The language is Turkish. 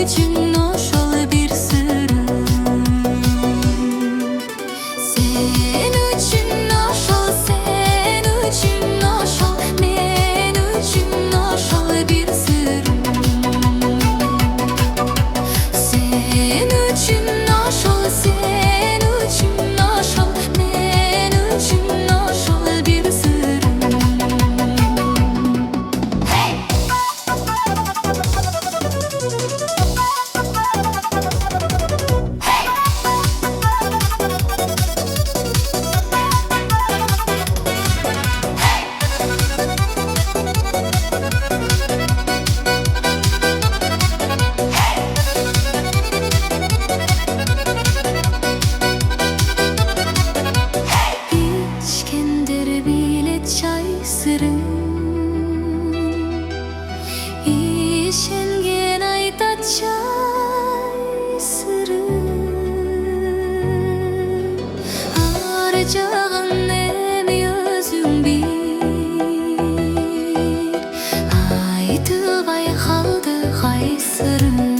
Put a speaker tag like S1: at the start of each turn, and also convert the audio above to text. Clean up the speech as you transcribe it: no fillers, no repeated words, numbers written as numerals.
S1: üçün oşol bir sırrım. Sen üçün oşol, sen üçün oşol, men üçün oşol bir sırrım. Sen üçün oşol, sen üçün oşol, men üçün oşol bir sırrım. İçkendir bile çay sırrım. İşengen ayta çay sırrım. Arjağın nemi özüң bir, aytыбай kaldı hay sırrım.